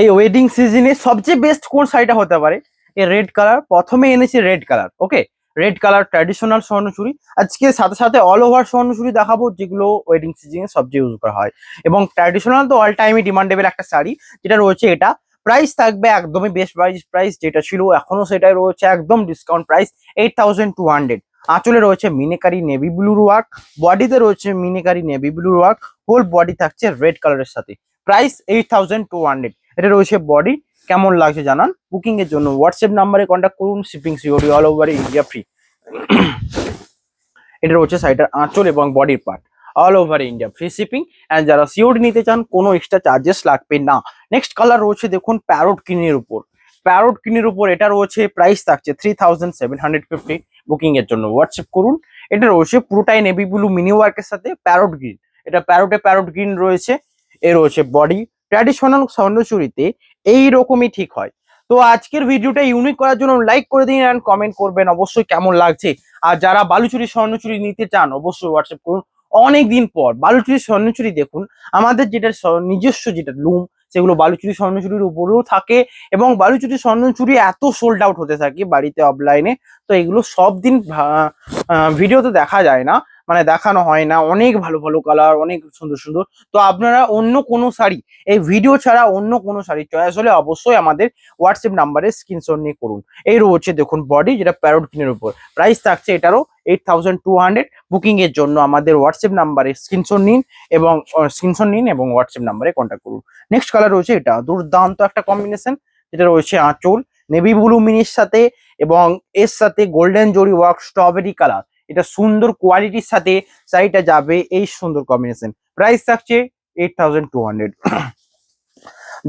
এই ওয়েডিং সিজনে সবচেয়ে বেস্ট কোন শাড়িটা হতে পারে? এই রেড কালার, প্রথমে এনেছি রেড কালার। ওকে, রেড কালার ট্র্যাডিশনাল স্বর্ণচুড়ি। আজকে সাথে সাথে অল ওভার স্বর্ণচুড়ি দেখাবো, যেগুলো ওয়েডিং সিজনে সবচেয়ে ইউজ করা হয়। এবং ট্র্যাডিশনাল তো অল টাইমই ডিমান্ডেবল একটা শাড়ি, যেটা রয়েছে এটা। প্রাইস থাকবে একদমই বেস্ট প্রাইস যেটা ছিল এখনো সেটাই রয়েছে, একদম ডিসকাউন্ট প্রাইস 8200। আঁচলে রয়েছে মিনেকারি নেভি ব্লুর ওয়ার্ক, বডিতে রয়েছে মিনেকারি নেভি ব্লুর ওয়ার্ক, হোল বডি থাকছে রেড কালারের সাথে। প্রাইস 8200। এটা রয়েছে বডি। কেমন লাগছে জানান। বুকিং এর জন্য হোয়াটসঅ্যাপ নাম্বারে কন্ট্যাক্ট করুন। শিপিং সিওরি অল ওভার ইন্ডিয়া ফ্রি। এটা রয়েছে শাড়িটার আঁচল এবং বডির part, all over India free shipping. And যারা সিওরি নিতে চান কোনো এক্সট্রা চার্জেস লাগবে না। নেক্সট কালার রয়েছে দেখুন প্যারোট কিনির উপর। প্যারোট কিনির উপর এটা রয়েছে, প্রাইস থাকছে 3750। বুকিং এর জন্য হোয়াটসঅ্যাপ করুন। এটা রয়েছে পুরোটাই নেভি ব্লু মিনি ওয়ার্কের সাথে প্যারোট গ্রিন। এটা প্যারোট গ্রিন রয়েছে। এ রয়েছে বডি। ট্র্যাডিশনাল স্বর্ণচুরিতে এইরকমই ঠিক হয়। তো আজকের ভিডিওটা ইউনিক করার জন্য লাইক করে দিন অ্যান্ড কমেন্ট করবেন অবশ্যই কেমন লাগছে। আর যারা বালুচুরি স্বর্ণচুরি নিতে চান অবশ্যই হোয়াটসঅ্যাপ করুন। অনেকদিন পর বালুচুরি স্বর্ণচুরি দেখুন, আমাদের যেটা নিজস্ব যেটা লুম, সেগুলো বালুচুরি স্বর্ণচুরির উপরেও থাকে। এবং বালুচুরি স্বর্ণচুরি এত সোল্ড আউট হতে থাকে বাড়িতে অফলাইনে। তো এগুলো সব দিন ভিডিওতে দেখা যায় না, মানে দেখানো হয় না। অনেক ভালো ভালো কালার, অনেক সুন্দর সুন্দর। তো আপনারা অন্য কোনো শাড়ি, এই ভিডিও ছাড়া অন্য কোনো শাড়ি চয়েস হলে অবশ্যই আমাদের হোয়াটসঅ্যাপ নাম্বারে স্ক্রিনশট নিয়ে করুন। এই রয়েছে দেখুন বডি, যেটা প্যারোট কিনের উপর। প্রাইস থাকছে এটারও 8200। বুকিং এর জন্য আমাদের হোয়াটসঅ্যাপ নাম্বারে স্ক্রিনশট নিন এবং হোয়াটসঅ্যাপ নাম্বারে কন্ট্যাক্ট করুন। নেক্সট কালার রয়েছে এটা, দুর্দান্ত একটা কম্বিনেশন। যেটা রয়েছে আঁচল নেভি ব্লু মিনির সাথে এবং এর সাথে গোল্ডেন জরি ওয়ার্ক স্ট্রবেরি কালার। এটা সুন্দর কোয়ালিটির সাথে শাড়িটা যাবে, এই সুন্দর কম্বিনেশন। প্রাইস থাকছে 8200।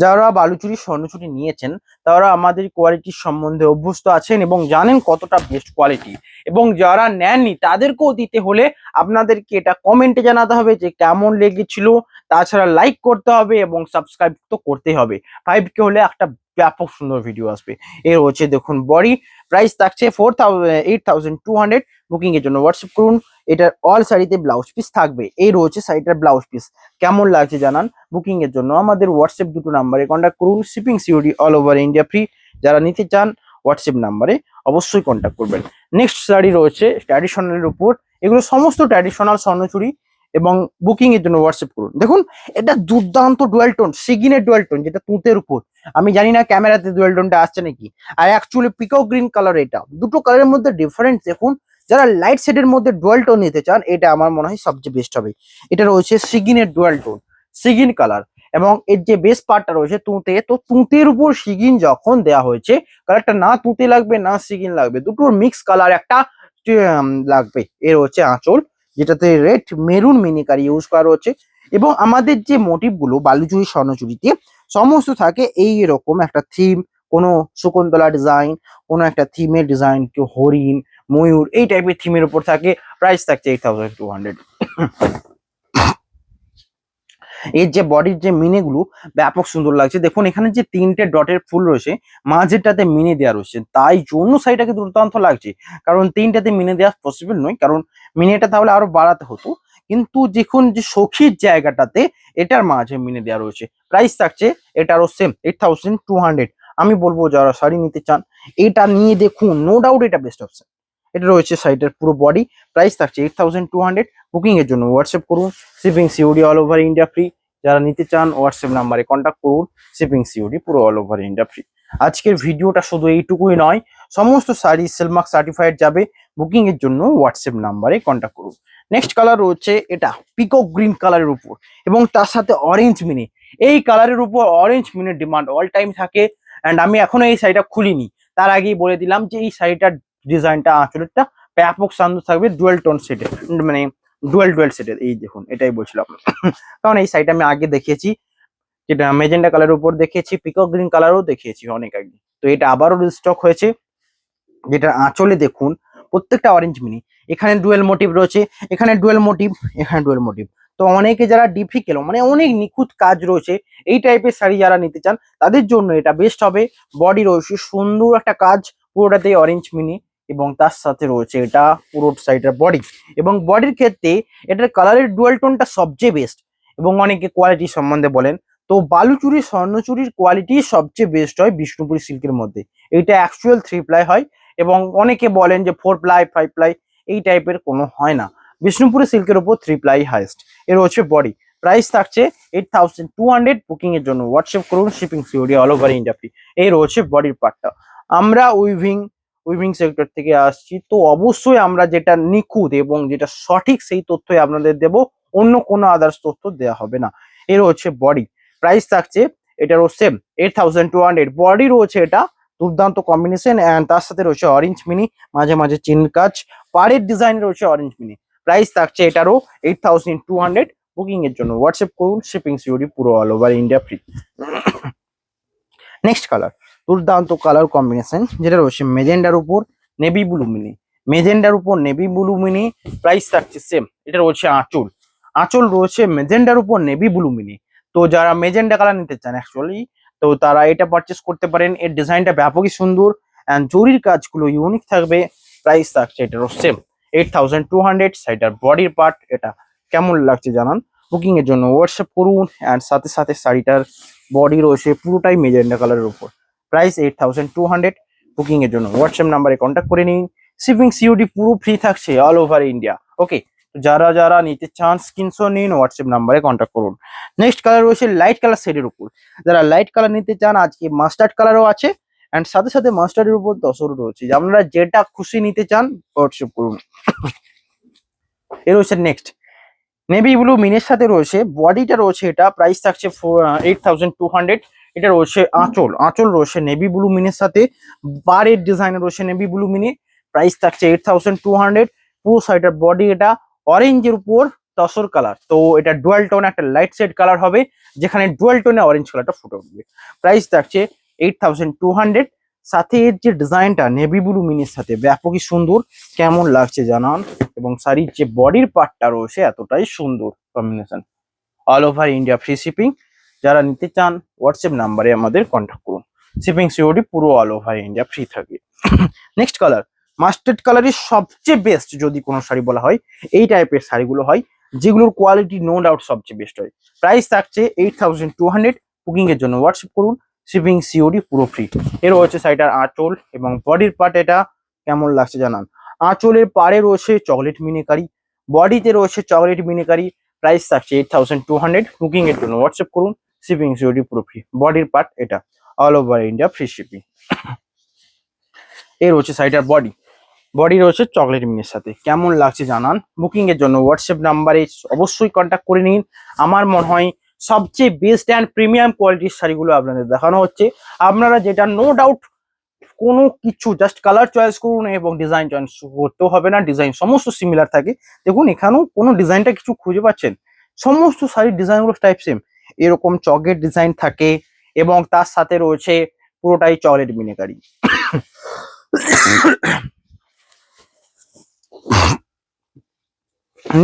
যারা বালুচুরি স্বর্ণচুরি নিয়েছেন তারা আমাদের কোয়ালিটির সম্বন্ধে অভ্যস্ত আছেন এবং জানেন কতটা বেস্ট কোয়ালিটি। এবং যারা নেননি তাদেরকেও দিতে হলে আপনাদেরকে এটা কমেন্টে জানাতে হবে যে কেমন লেগেছিল। তাছাড়া লাইক করতে হবে এবং সাবস্ক্রাইব তো করতেই হবে। 5K হলে একটা ব্যাপক সুন্দর ভিডিও আসবে। এর হচ্ছে দেখুন বডি। প্রাইস থাকছে 8200। বুকিং এর জন্য হোয়াটসঅ্যাপ করুন। এটার অল শাড়িতে ব্লাউজ পিস থাকবে। এই রয়েছে শাড়িটার ব্লাউজ পিস। কেমন লাগছে জানান। বুকিং এর জন্য আমাদের হোয়াটসঅ্যাপ দুটো নাম্বারে কন্ট্যাক্ট করুন। Shipping COD all over India free. যারা নিতে চান হোয়াটসঅ্যাপ নাম্বারে অবশ্যই কন্ট্যাক্ট করবেন। নেক্সট শাড়ি রয়েছে ট্র্যাডিশনালের উপর। এগুলো সমস্ত ট্র্যাডিশনাল স্বর্ণচুরি। এবং বুকিং এর জন্য হোয়াটসঅ্যাপ করুন। দেখুন এটা দুর্দান্ত ডুয়াল টোন, সিগিনের ডুয়াল টোন, যেটা তুঁতের উপর। আমি জানি না ক্যামেরাতে ডুয়াল টোনটা আসছে নাকি। আর অ্যাকচুয়ালি পিকক গ্রিন কালার। এটা দুটো কালারের মধ্যে ডিফারেন্স দেখুন। যারা লাইট শেডের মধ্যে ডুয়াল টোন নিতে চান এটা আমার মনে হয় সবচেয়ে বেস্ট হবে। এটা রয়েছে সিগিনের ডুয়াল টোন, সিগিন কালার। এবং এর যে বেস পার্টটা রয়েছে তুঁতে, তো তুঁতের উপর সিগিন যখন দেওয়া হয়েছে, কালারটা না তুঁতে লাগবে না সিগিন লাগবে, দুটোর মিক্স কালার একটা লাগবে। এর হচ্ছে আঁচল, যেটাতে রেড মেরুন মিনিকারি ইউজ করা রয়েছে। এবং আমাদের যে মোটিভ গুলো বালুচুরি স্বর্ণচুরিতে সমস্ত থাকে এই রকম একটা থিম। কোনো শকুন্তলা ডিজাইন, কোনো একটা থিমের ডিজাইন, কেউ হরিণ, ময়ূর, এই টাইপের থিমের উপর থাকে। প্রাইস থাকছে 8200। এর যে বডির যে মিনে গুলো ব্যাপক সুন্দর লাগছে। দেখুন এখানে যে তিনটে ডটের ফুল রয়েছে, মাঝেরটাতে মিনে দেওয়া রয়েছে, তাই জন্য শাড়িটাকে দুর্দান্ত লাগছে। কারণ তিনটাতে মিনে দেওয়া পসিবল নয়, কারণ মিনেটা তাহলে আরো বাড়াতে হতো। কিন্তু দেখুন যে সখীর জায়গাটাতে এটার মাঝে মিনে দেওয়া রয়েছে। প্রাইস থাকছে এটারও সেম 8200। আমি বলবো যারা শাড়ি নিতে চান এটা নিয়ে দেখুন, নো ডাউট এটা বেস্ট অপশন। এটা রয়েছে শাড়িটার পুরো বডি। প্রাইস থাকছে 8200। বুকিং এর জন্য হোয়াটসঅ্যাপ করুন। Shipping COD all over India free. যারা নিতে চান হোয়াটসঅ্যাপ নাম্বারে কন্ট্যাক্ট করুন। শিপিং সিওডি পুরো অল ওভার ইন্ডিয়া ফ্রি। আজকের ভিডিওটা শুধু এইটুকুই নয়, সমস্ত শাড়ি সেলমার্ক সার্টিফাইড যাবে। বুকিং এর জন্য হোয়াটসঅ্যাপ নাম্বারে কন্ট্যাক্ট করুন। নেক্সট কালার রয়েছে এটা পিকক গ্রিন কালারের উপর এবং তার সাথে অরেঞ্জ মিনি। এই কালারের উপর অরেঞ্জ মিনির ডিমান্ড অল টাইম থাকে। অ্যান্ড আমি এখনো এই শাড়িটা খুলিনি, তার আগেই বলে দিলাম যে এই শাড়িটার ডিজাইনটা আঁচলেরটা ব্যাপক সুন্দর থাকবে, ডুয়েল টোন সেটের, মানে ডুয়েল সেটের। এই দেখুন এটাই বলছিলাম। কারণ এই শাড়িটা আমি আগে দেখিয়েছি, যেটা মেজেন্ডা কালারের উপর দেখিয়েছি, পিকক গ্রিন কালারও দেখিয়েছি অনেক আগে। তো এটা আবারও রিস্টক হয়েছে। যেটা আঁচলে দেখুন প্রত্যেকটা অরেঞ্জ মিনি। এখানে ডুয়েল মোটিভ রয়েছে, এখানে ডুয়েল মোটিভ, এখানে ডুয়েল মোটিভ। তো অনেকে যারা ডিফিকাল্ট, মানে অনেক নিখুঁত কাজ রয়েছে, এই টাইপের শাড়ি যারা নিতে চান তাদের জন্য এটা বেস্ট হবে। বডি রয়েছে সুন্দর একটা কাজ, পুরোটাতেই অরেঞ্জ মিনি। এবং তার সাথে রয়েছে এটা পুরো সাইডের বডি। এবং বডির ক্ষেত্রে এটার কালারের ডুয়াল টোনটা সবচেয়ে বেস্ট। এবং অনেকে কোয়ালিটি সম্বন্ধে বলেন, তো বালুচুরি স্বর্ণচুরির কোয়ালিটি সবচেয়ে বেস্ট হয় বিষ্ণুপুরি সিল্কের মধ্যে। এটা অ্যাকচুয়াল 3 প্লাই হয় এবং অনেকে বলেন যে 4 প্লাই 5 প্লাই এই টাইপের কোনো হয় না। বিষ্ণুপুরি সিল্কের উপর 3 প্লাই হাইস্ট। এর হচ্ছে বডি, প্রাইস থাকছে 8200। বুকিং এর জন্য হোয়াটসঅ্যাপ করুন, shipping COD all over India free. এই রয়েছে বডির পার্টটা। আমরা উইভিং সেক্টর থেকে আসছি, তো অবশ্যই আমরা যেটা নিখুঁত এবং যেটা সঠিক সেই তথ্যই আপনাদের দেব, অন্য কোনো আদার্স তথ্য দেওয়া হবে না। এর হচ্ছে বডি, প্রাইস থাকছে এটারও সেম 8200। বডি রয়েছে এটা দুর্দান্ত কম্বিনেশন, অ্যান্ড তার সাথে রয়েছে অরেঞ্জ মিনি, মাঝে মাঝে চিন কাজ, পাড়ের ডিজাইন রয়েছে অরেঞ্জ মিনি। প্রাইস থাকছে এটারও 8200। বুকিং এর জন্য হোয়াটসঅ্যাপ করুন, শিপিং সিওডি পুরো all over India free. Next colour, দুর্দান্ত কালার কম্বিনেশন, যেটা রয়েছে মেজেন্ডার উপর নেভি ব্লু মিনি। মেজেন্ডার উপর নেভি ব্লু মিনি, প্রাইস থাকছে সেম। এটা রয়েছে আঁচল, আঁচল রয়েছে মেজেন্ডার উপর নেভি ব্লু মিনি। তো যারা মেজেন্ডা কালার নিতে চান অ্যাকচুয়ালি, তো তারা এটা পারচেস করতে পারেন। এর ডিজাইনটা ব্যাপকই সুন্দর অ্যান্ড জরির কাজগুলো ইউনিক থাকবে। প্রাইস থাকছে এটারও সেম 8200। শাড়িটার বডির পার্ট এটা কেমন লাগছে জানান। বুকিং এর জন্য হোয়াটসঅ্যাপ করুন, অ্যান্ড সাথে সাথে শাড়িটার বডি রয়েছে পুরোটাই মেজেন্ডা কালারের উপর। প্রাইস 8200। বুকিং এর জন্য হোয়াটসঅ্যাপ নাম্বারে কন্ট্যাক্ট করে নিন। শিপিং সিওডি পুরো ফ্রি থাকছে অল ওভার ইন্ডিয়া। ওকে, যারা যারা নিতে চান স্ক্রিনশট নিন, হোয়াটসঅ্যাপ নাম্বারে কন্ট্যাক্ট করুন। নেক্সট কালার রয়েছে লাইট কালার শেডের উপর। যারা লাইট কালার নিতে চান, আজকে মাস্টার্ড কালারও আছে, অ্যান্ড সাথে সাথে মাস্টার্ডের উপর 10 রয়েছে। আপনারা যেটা খুশি নিতে চান হোয়াটসঅ্যাপ করুন। এর রয়েছে নেক্সট নেভি ব্লু মিনের সাথে রয়েছে বডিটা রয়েছে, এটা প্রাইস থাকছে 8200। এটা রয়েছে আঁচল, আঁচল রয়েছে নেভি ব্লু মিনের সাথে, বারের ডিজাইন রয়েছে নেভি ব্লু মিনি। প্রাইস থাকছে 8200। পুরো সাইডের বডি এটা অরেঞ্জের উপর তসর কালার, তো এটা ডুয়াল টোন একটা লাইট শেড কালার হবে, যেখানে ডুয়াল টোনে অরেঞ্জ কালারটা ফুটে উঠবে। প্রাইস থাকছে 8200। সাথে এর যে ডিজাইনটা নেভি ব্লু মিনির সাথে ব্যাপকই সুন্দর, কেমন লাগছে জানান। এবং শাড়ির যে বডির পার্টটা রয়েছে এতটাই সুন্দর combination, all over India free shipping. যারা নিতে চান হোয়াটসঅ্যাপ নাম্বারে আমাদের কন্ট্যাক্ট করুন। শিপিং সিওডি পুরো অল ওভার ইন্ডিয়া ফ্রি থাকে। নেক্সট কালার, মাস্টার্ড কালারের সবচেয়ে বেস্ট যদি কোনো শাড়ি বলা হয়, এই টাইপের শাড়িগুলো হয় যেগুলোর কোয়ালিটি নো ডাউট সবচেয়ে বেস্ট হয়। প্রাইস থাকছে 8200। বুকিং এর জন্য হোয়াটসঅ্যাপ করুন, শিপিং সিওডি পুরো ফ্রি। এর রয়েছে শাড়িটার আঁচল এবং বডির পার্ট, এটা কেমন লাগছে জানান। আঁচলের পাড়ে রয়েছে চকলেট মিনিকারি, বডিতে রয়েছে চকলেট মিনিকারি। প্রাইস থাকছে 8200। বুকিং এর জন্য হোয়াটসঅ্যাপ করুন, শিপিং সিওডি পুরো ফ্রি। বডির পার্ট এটা all over India free shipping. এর হচ্ছে শাড়িটার বডি, বডি রয়েছে চকলেট মিনির সাথে, কেমন লাগছে জানান। বুকিং এর জন্য হোয়াটসঅ্যাপ নাম্বারে অবশ্যই কন্ট্যাক্ট করে নিন। আমার মনে হয় সবচেয়ে বেস্ট অ্যান্ড প্রিমিয়াম কোয়ালিটির শাড়িগুলো আপনাদের দেখানো হচ্ছে। আপনারা যেটা নো ডাউট কোনো কিছু জাস্ট কালার চয়েস করুন এবং ডিজাইন চয়েস করতেও হবে না, ডিজাইন সমস্ত সিমিলার থাকে। দেখুন এখানেও কোনো ডিজাইনটা কিছু খুঁজে পাচ্ছেন, সমস্ত শাড়ির ডিজাইনগুলো টাইপ সেম। এরকম চকের ডিজাইন থাকে এবং তার সাথে রয়েছে পুরোটাই চকলেট মিনিকারি।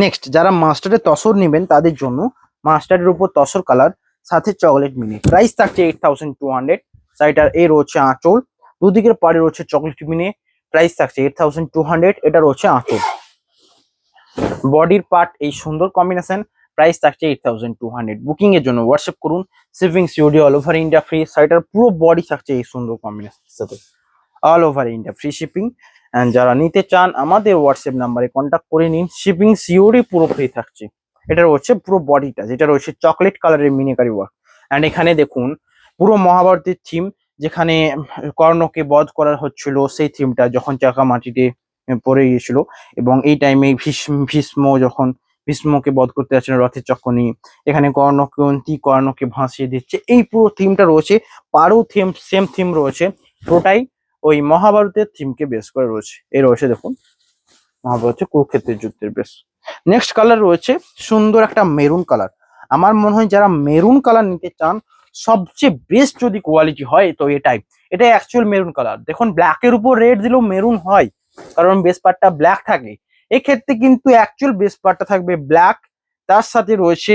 নেক্সট, যারা মাস্টার্ডের তসর নেবেন তাদের জন্য মাস্টার্ডের উপর তসর কালার সাথে চকলেট মিনি। প্রাইস থাকছে 8200। শাড়িটার এই রয়েছে আঁচল, দুদিকের পাড়ে রয়েছে চকলেট মিনি। প্রাইস থাকছে 8200। এটা রয়েছে আঁচল, বডির পার্ট এই সুন্দর কম্বিনেশন। প্রাইস থাকছে 8200। বুকিং এর জন্য হোয়াটসঅ্যাপ করুন, shipping COD all over India free. শাড়িটার পুরো বডি থাকছে এই সুন্দর কম্বিনেশন সাথে all over India free shipping. And যারা নিতে চান আমাদের হোয়াটসঅ্যাপ নাম্বারে কন্ট্যাক্ট করে নিন, শিপিং সিওডি পুরো ফ্রি থাকছে। এটা রয়েছে পুরো বডিটা, যেটা রয়েছে চকলেট কালারের মিনিকারি ওয়ার্ক। এন্ড এখানে দেখুন পুরো মহাভারতের থিম, যেখানে কর্ণকে বধ করা হচ্ছিল সেই থিমটা, যখন চাকা মাটিতে পড়ে গিয়েছিল এবং এই টাইমে ভীষ্মকে বধ করতে যাচ্ছেন রথের চক্র নিয়ে, এখানে কর্ণকে ভাসিয়ে দিচ্ছে। এই পুরো থিমটা রয়েছে, পারো থিম সেম থিম রয়েছে, পুরোটাই ওই মহাভারতের থিমকে বেস করে রয়েছে। এই রয়েছে দেখুন মহাভারতের কুরুক্ষেত্রের যুদ্ধের বেস। নেক্সট কালার রয়েছে সুন্দর একটা মেরুন কালার। আমার মনে হয় যারা মেরুন কালার নিতে চান, সবচেয়ে বেস্ট যদি কোয়ালিটি হয় তো এটাই অ্যাকচুয়াল মেরুন কালার। দেখুন ব্ল্যাকের উপর রেড দিলেও মেরুন হয়, কারণ বেস পার্টটা ব্ল্যাক থাকে। এক্ষেত্রে কিন্তু অ্যাকচুয়াল বেস পার্টটা থাকবে ব্ল্যাক, তার সাথে রয়েছে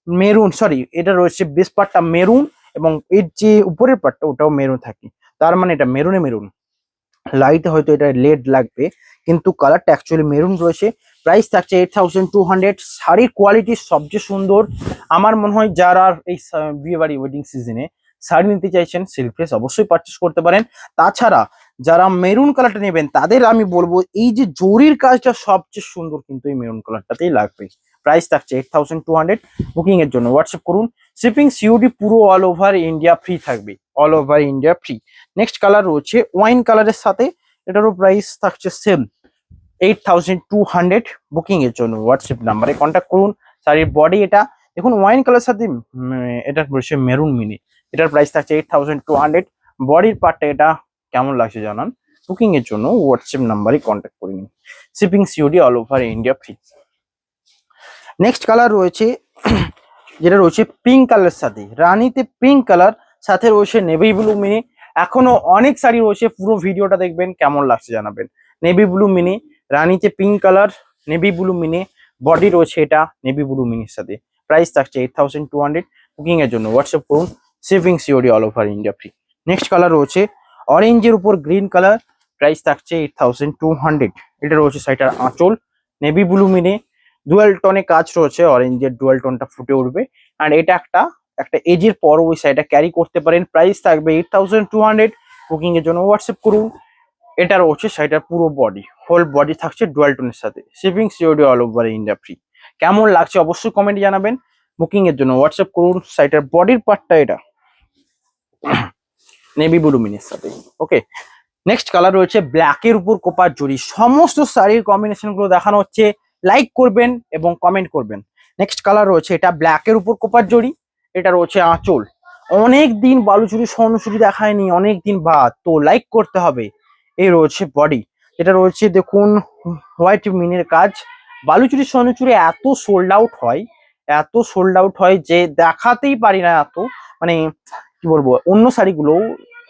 মেরুন, সরি এটা রয়েছে বেস পার্টটা মেরুন এবং এর যে উপরের পার্টটা ওটাও মেরুন থাকে। তার মানে এটা মেরুনে মেরুন, লাইটে হয়তো এটা লেড লাগবে কিন্তু কালারটা অ্যাকচুয়ালি মেরুন রয়েছে। প্রাইস থাকছে 8200। শাড়ির কোয়ালিটি সবচেয়ে সুন্দর। আমার মনে হয় যারা এই বিয়ে বাড়ি ওয়েডিং সিজনে শাড়ি নিতে চাইছেন সিল্ক ড্রেস অবশ্যই পারচেস করতে পারেন। তাছাড়া যারা মেরুন কালারটা নেবেন তাদের আমি বলবো এই যে জরির কাজটা সবচেয়ে সুন্দর কিন্তু এই মেরুন কালারটাতেই লাগবে। প্রাইস থাকছে 8200। বুকিং এর জন্য হোয়াটসঅ্যাপ করুন। শিপিং সিওডি পুরো অল ওভার ইন্ডিয়া ফ্রি থাকবে, all over India free. Next colour রয়েছে ওয়াইন কালারের সাথে, এটারও প্রাইস থাকছে সেম 8200। বুকিং এর জন্য হোয়াটসঅ্যাপ নাম্বারে কন্ট্যাক্ট করুন। শাড়ির বডি এটা দেখুন ওয়াইন কালার সাথে এটা রয়েছে মেরুন মিনি, এটার প্রাইস থাকছে 8200। বডির পার্টটা এটা কেমন লাগছে জানান। বুকিং এর জন্য হোয়াটসঅ্যাপ নাম্বারে কন্ট্যাক্ট করে নিন। Shipping COD all over India free. Next colour রয়েছে যেটা রয়েছে পিঙ্ক কালার সাথে, রানীতে পিঙ্ক কালার সাথে রয়েছে নেভি ব্লু মিনি। এখনো অনেক শাড়ি রয়েছে, পুরো ভিডিওটা দেখবেন, কেমন লাগছে জানাবেন। নেভি ব্লু মিনি, রানীতে pink colour, navy blue mini, body রয়েছে এটা নেভি ব্লু মিনির সাথে। প্রাইস থাকছে 8200। বুকিং এর জন্য হোয়াটসঅ্যাপ করুন। Shipping COD all over India free. Next colour রয়েছে অরেঞ্জের উপর গ্রিন কালার, প্রাইস থাকছে 8200। এটা রয়েছে শাড়িটার আঁচল, নেভি ব্লু মিনি, ডুয়াল টোনে কাজ রয়েছে, অরেঞ্জের ডুয়াল টোনটা ফুটে উঠবে। আর এটা একটা এজের পর ওই শাড়িটা ক্যারি করতে পারেন। প্রাইস থাকবে 8200। বুকিং এর জন্য হোয়াটসঅ্যাপ করুন। এটা রয়েছে শাড়িটার পুরো বডি, হোল বডি থাকছে ডুয়াল টোনের সাথে। Shipping COD all over India free. কেমন লাগছে অবশ্যই কমেন্টে জানাবেন। বুকিং এর জন্য হোয়াটসঅ্যাপ করুন। শাড়িটার বডির পার্টটা এটা নেভি ব্লু মিনির সাথে। ওকে, নেক্সট কালার রয়েছে ব্ল্যাকের উপর কোপার জরি। সমস্ত শাড়ির কম্বিনেশন গুলো দেখানো হচ্ছে, লাইক করবেন এবং কমেন্ট করবেন। নেক্সট কালার রয়েছে এটা ব্ল্যাকের উপর কোপার জরি, এটা রয়েছে আঁচল। অনেক দিন বালুচুরি স্বর্ণচুরি দেখায়নি, অনেক দিন বাদ, তো লাইক করতে হবে। এই রয়েছে বডি, এটা রয়েছে দেখুন হোয়াইট মিনের কাজ। বালুচুরি স্বর্ণচুরি এত সোল্ড আউট হয়, এত সোল্ড আউট হয় যে দেখাতেই পারি না এত, মানে কি বলবো, অন্য শাড়িগুলো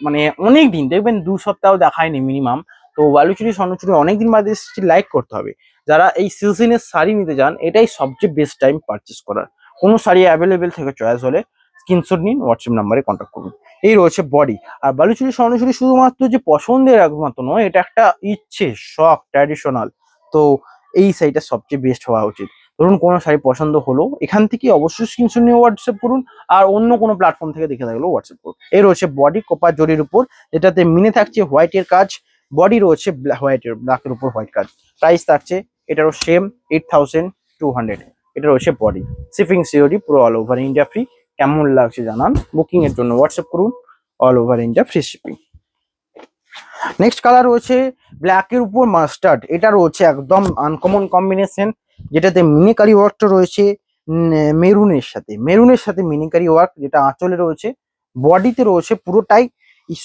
মানে অনেক দিন দেখবেন 2 সপ্তাহ দেখায়নি মিনিমাম। তো বালুচুরি স্বর্ণচুরি অনেকদিন বাদে লাইক করতে হবে। যারা এই সিজনের শাড়ি নিতে যান এটাই সবচেয়ে বেস্ট টাইম পারচেস করার। কোনো শাড়ি অ্যাভেলেবেল থেকে চয়েস হলে স্ক্রিনশট নিন, হোয়াটসঅ্যাপ নাম্বারে কন্ট্যাক্ট করুন। এই রয়েছে বডি। আর বালুচুরি স্বর্ণচুরি শুধুমাত্র যে পছন্দের একমাত্র নয়, এটা একটা ইচ্ছে, শখ, ট্র্যাডিশনাল। তো এই শাড়িটা সবচেয়ে বেস্ট হওয়া উচিত। ধরুন কোনো শাড়ি পছন্দ হলো, এখান থেকে অবশ্যই স্ক্রিনশট নিয়ে হোয়াটসঅ্যাপ করুন। আর অন্য কোনো প্ল্যাটফর্ম থেকে দেখে থাকলেও হোয়াটসঅ্যাপ করুন। এই রয়েছে বডি কোপার জরির উপর, যেটাতে মিনে থাকছে হোয়াইটের কাজ, বডি রয়েছে হোয়াইটের ব্ল্যাকের উপর হোয়াইট কাজ। প্রাইস থাকছে এটারও সেম 8200। এটা রয়েছে বডি। শিপিং সিওডি পুরো অল ওভার ইন্ডিয়া ফ্রি। কেমন লাগছে জানান। বুকিং এর জন্য হোয়াটসঅ্যাপ করুন, all over India free shipping. Next colour রয়েছে ব্ল্যাকের উপর মাস্টার্ড, এটা রয়েছে একদম আনকমন কম্বিনেশন, যেটাতে মিনিকারি ওয়ার্কটা রয়েছে মেরুনের সাথে মিনিকারি ওয়ার্ক, যেটা আঁচলে রয়েছে। বডিতে রয়েছে পুরোটাই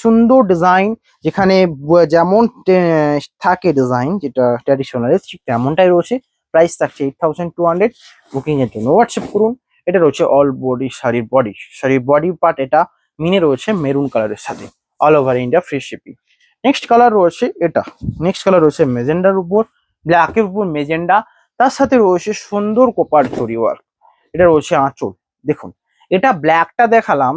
সুন্দর ডিজাইন, যেখানে যেমন থাকে ডিজাইন যেটা ট্র্যাডিশনাল ঠিক তেমনটাই রয়েছে। প্রাইস থাকছে 8200। বুকিং এর জন্য হোয়াটসঅ্যাপ করুন। এটা রয়েছে অল বডি, শাড়ির বডি পার্ট এটা মিনে রয়েছে মেরুন কালারের সাথে, all over India free shipping. Next colour রয়েছে এটা, নেক্সট কালার রয়েছে মেজেন্ডার উপর, ব্ল্যাকের উপর মেজেন্ডা, তার সাথে রয়েছে সুন্দর কোপার জরি ওয়ার্ক। এটা রয়েছে আঁচল। দেখুন এটা ব্ল্যাকটা দেখালাম,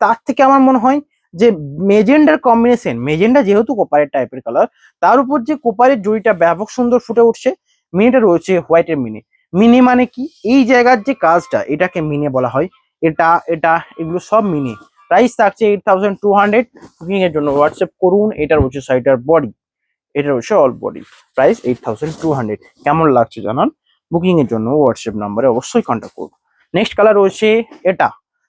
তার থেকে আমার মনে হয় যে মেজেন্ডার কম্বিনেশন, মেজেন্ডা যেহেতু কোপারের টাইপের কালার, তার উপর যে কোপারের জরিটা ব্যাপক সুন্দর ফুটে উঠছে। মিনিটা রয়েছে হোয়াইটের মিনি। মিনি মানে কি, এই জায়গার যে কাজটা এটাকে মিনে বলা হয়। এটা এটা এগুলো সব মিনি। প্রাইস থাকছে 8200। বুকিং এর জন্য হোয়াটসঅ্যাপ করুন। এটা রয়েছে শাড়িটার বডি, এটা রয়েছে অল বডি। প্রাইস 8200। কেমন লাগছে জানান। বুকিং এর জন্য হোয়াটসঅ্যাপ নাম্বারে অবশ্যই কন্ট্যাক্ট করুন। নেক্সট কালার রয়েছে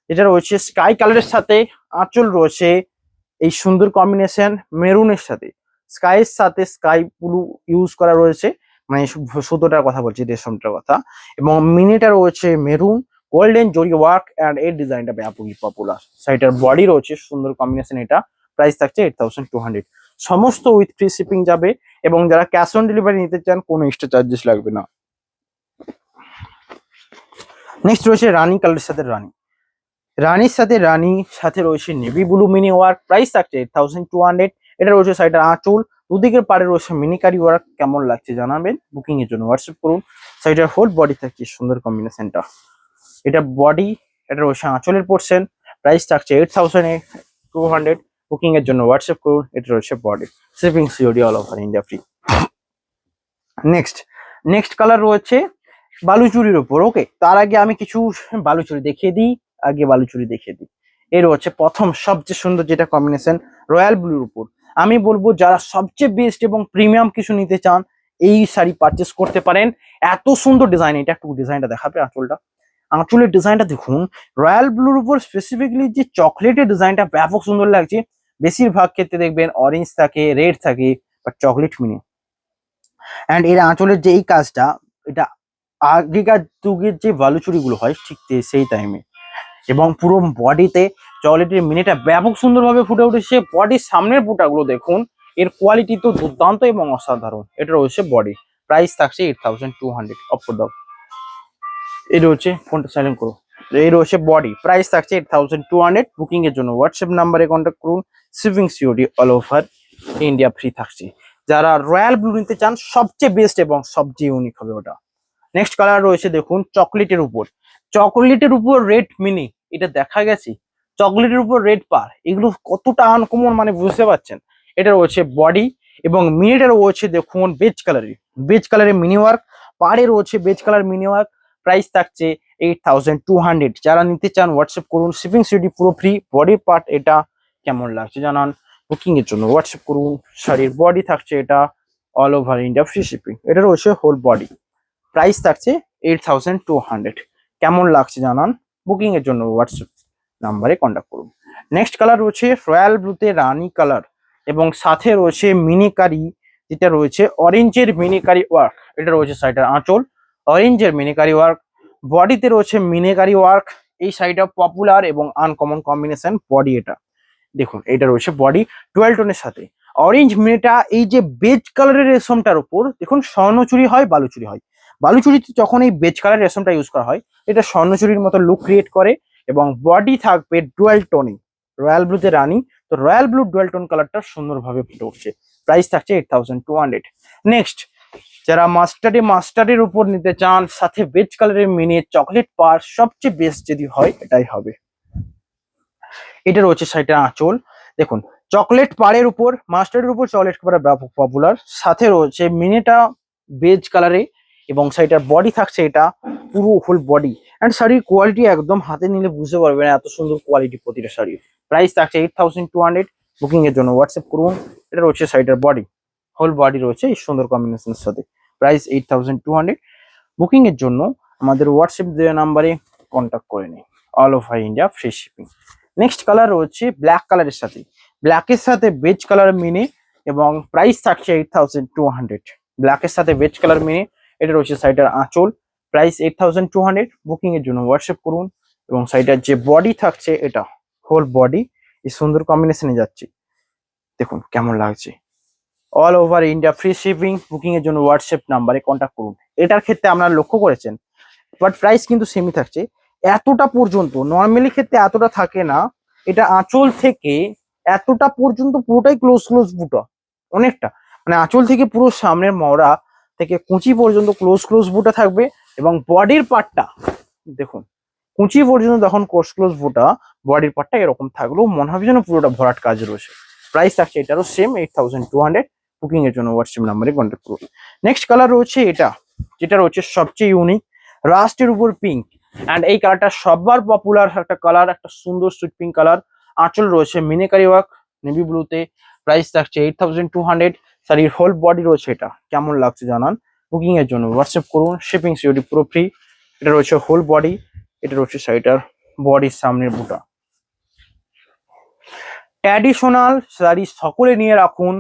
এটা রয়েছে স্কাই কালারের সাথে, আঁচল রয়েছে এই সুন্দর কম্বিনেশন মেরুনের সাথে, স্কাইয়ের সাথে স্কাই ব্লু ইউজ করা রয়েছে, মানে সুতোটার কথা বলছি, রেশমটার কথা। এবং মিনিটা রয়েছে মেরুন, গোল্ডেন জরি ওয়ার্ক, অ্যান্ড এই ডিজাইনটা ব্যাপকই পপুলার। শাড়িটার বডি রয়েছে সুন্দর কম্বিনেশন এটা। প্রাইস থাকছে 8200। সমস্ত উইথ ফ্রি শিপিং যাবে, এবং যারা ক্যাশ অন ডেলিভারি নিতে চান কোনো এক্সট্রা চার্জেস লাগবে না। নেক্সট রয়েছে রানী কালারের সাথে রানীর সাথে রয়েছে navy blue mini work. Price থাকছে 8200। এটা রয়েছে শাড়িটার আঁচল, দুদিকের পাড়ে রয়েছে মিনিকারি ওয়ার্ক। কেমন লাগছে জানাবেন। বুকিং এর জন্য হোয়াটসঅ্যাপ করুন। শাড়িটার হোল বডি থাকছে সুন্দর কম্বিনেশনটা, এটা বডি, এটা রয়েছে আঁচলের পোর্শন। প্রাইস থাকছে 8200। বুকিং এর জন্য হোয়াটসঅ্যাপ করুন। এটা রয়েছে body. Shipping COD all over India free. Next next colour রয়েছে বালুচুরির উপর। ওকে, তার আগে আমি কিছু বালুচুরি দেখিয়ে দিই। এই রয়েছে প্রথম সবচেয়ে সুন্দর যেটা কম্বিনেশন, রয়্যাল ব্লুর উপর। আমি বলবো যারা সবচেয়ে বেস্ট এবং প্রিমিয়াম কিছু নিতে চান এই শাড়ি পারচেস করতে পারেন। এত সুন্দর ডিজাইন, এটা একটু ডিজাইনটা দেখাবে আঁচলের ডিজাইনটা দেখুন। রয়্যাল ব্লুর উপর স্পেসিফিকলি যে চকলেটের ডিজাইনটা ব্যাপক সুন্দর লাগছে। বেশিরভাগ ক্ষেত্রে দেখবেন অরেঞ্জ থাকে, রেড থাকে, বাট চকলেট মিনে। অ্যান্ড এর আঁচলের যে এই কাজটা, এটা আগেকার যুগের যে বালুচুরি গুলো হয় ঠিক সেই টাইমে। এবং পুরো বডিতে চকলেটের মিনিটা ব্যাপক সুন্দরভাবে ফুটে উঠেছে। বডির সামনের বুটাগুলো দেখুন, এর কোয়ালিটি তো দুর্দান্ত এবং অসাধারণ। এটা রয়েছে বডি, প্রাইস থাকছে 8200 অফ দাও। এই রয়েছে, ফোনটা সাইলেন্ট করো। এই রয়েছে বডি, প্রাইস থাকছে 8200। বুকিং এর জন্য হোয়াটসঅ্যাপ নাম্বারে কন্ট্যাক্ট করুন। Shipping COD all over India free থাকছে। যারা রয়্যাল ব্লু নিতে চান সবচেয়ে বেস্ট এবং সবচেয়ে ইউনিক হবে ওটা। নেক্সট কালার রয়েছে দেখুন চকলেটের উপর রেড মিনি। এটা দেখা গেছে চকলেটের উপর রেড পার, এগুলো কতটা আনকমন মানে বুঝতে পারছেন। এটা রয়েছে বডি এবং মিনিটা রয়েছে দেখুন বেজ কালারের মিনি ওয়ার্ক, পাড়ে রয়েছে beige colour mini work. Price থাকছে 8200। যারা নিতে চান হোয়াটসঅ্যাপ করুন। শিপিং সিটি পুরো ফ্রি। বডির পার্ট এটা কেমন লাগছে জানান, বুকিং এর জন্য হোয়াটসঅ্যাপ করুন। শাড়ির বডি থাকছে এটা all over India free shipping. এটা রয়েছে হোল বডি, প্রাইস থাকছে 8200। কেমন লাগছে জানান, বুকিং এর জন্য হোয়াটসঅ্যাপ নাম্বারে কন্ট্যাক্ট করুন। নেক্সট কালার রয়েছে রয়্যাল ব্লুতে রানী কালার এবং সাথে রয়েছে মিনিকারি, যেটা রয়েছে অরেঞ্জের মিনিকারি ওয়ার্ক। এটা রয়েছে শাড়িটার আঁচল, অরেঞ্জের মিনিকারি ওয়ার্ক। বডিতে রয়েছে মিনিকারি ওয়ার্ক। এই শাড়িটা পপুলার এবং আনকমন কম্বিনেশন বডি। এটা দেখুন, এটা রয়েছে বডি ডুয়াল টোনের সাথে অরেঞ্জ মিনিটা। এই যে বেজ কালারের রেশমটার উপর দেখুন, স্বর্ণচুরি হয়, বালুচুরি হয়। বালুচুরিতে যখন এই বেজ কালার রেশমটা ইউজ করা হয়, এটা স্বর্ণচুরির মতো লুক ক্রিয়েট করে। এবং বডি থাকবে ডুয়াল টোনে, রয়্যাল ব্লুতে রানী। তো রয়্যাল ব্লু ডুয়াল টোন কালারটা সুন্দরভাবে ফুটে উঠছে। প্রাইস থাকছে 8200। নেক্সট, যারা মাস্টার্ডের উপর নিতে চান সাথে বেজ কালারের মিনি চকলেট পার, সবচেয়ে বেস্ট যদি হয় এটাই হবে। এটা রয়েছে শাড়িটার আঁচল দেখুন, চকলেট পাড়ের উপর মাস্টার্ডের উপর চকলেট পাড় ব্যাপক পপুলার। সাথে রয়েছে মিনিটা বেজ কালারে এবং শাড়িটার বডি থাকছে এটা পুরো ফুল বডি। অ্যান্ড শাড়ির কোয়ালিটি একদম হাতে নিলে বুঝতে পারবেন এত সুন্দর কোয়ালিটি প্রতিটা শাড়ির। প্রাইস থাকছে 8200। বুকিং এর জন্য হোয়াটসঅ্যাপ করুন। এটা রয়েছে শাড়িটার বডি, হোল বডি রয়েছে এই সুন্দর কম্বিনেশনের সাথে। প্রাইস 8200। বুকিং এর জন্য আমাদের হোয়াটসঅ্যাপ দেওয়া নাম্বারে কন্ট্যাক্ট করে নিন। All over India free shipping. Next colour রয়েছে ব্ল্যাকের সাথে বেজ কালার মিনি এবং প্রাইস থাকছে 8200। ব্ল্যাকের সাথে বেজ কালার মিনি। এটা রয়েছে শাড়িটার আঁচল, প্রাইস 8200। বুকিং এর জন্য হোয়াটসঅ্যাপ করুন। এবং শাড়িটার যে বডি থাকছে এটা হোল বডি এই সুন্দর কম্বিনেশনে যাচ্ছে। দেখুন কেমন লাগছে, all over India free shipping. Booking এর জন্য হোয়াটসঅ্যাপ নাম্বারে কন্ট্যাক্ট করুন। এটার ক্ষেত্রে আপনারা লক্ষ্য করেছেন বাট প্রাইস কিন্তু সেমই থাকছে। এতটা পর্যন্ত নর্মালি ক্ষেত্রে এতটা থাকে না। এটা আঁচল থেকে এতটা পর্যন্ত পুরোটাই ক্লোজ বুটা, অনেকটা মানে আঁচল থেকে পুরো সামনের মহড়া থেকে কুঁচি পর্যন্ত ক্লোজ বুটা থাকবে। এবং বডির পার্টটা দেখুন, কুঁচি পর্যন্ত যখন ক্লোজ বুটা, বডির পার্টটা এরকম থাকলেও মনে হবে যেন পুরোটা ভরাট কাজ রয়েছে। প্রাইস থাকছে এটারও সেম 8200। বুকিং এর জন্য হোয়াটসঅ্যাপ নাম্বারে কন্ট্যাক্ট করুন। নেক্সট কালার রয়েছে এটা, যেটা রয়েছে সবচেয়ে ইউনিক, রাস্টের উপর পিঙ্ক। অ্যান্ড এই কালারটা সবার পপুলার একটা কালার, একটা সুন্দর সুইট পিঙ্ক কালার। আঁচল রয়েছে মিনিকারি ওয়ার্ক নেভি ব্লুতে। প্রাইস থাকছে 8200। শাড়ির হোল বডি রয়েছে এটা। কেমন লাগছে জানান, বুকিং এর জন্য হোয়াটসঅ্যাপ করুন। শিপিং সিওডি পুরো ফ্রি। এটা রয়েছে হোল বডি। এটা রয়েছে শাড়িটার বডির সামনের বুটা। ট্র্যাডিশনাল শাড়ি সকলে নিয়ে রাখুন।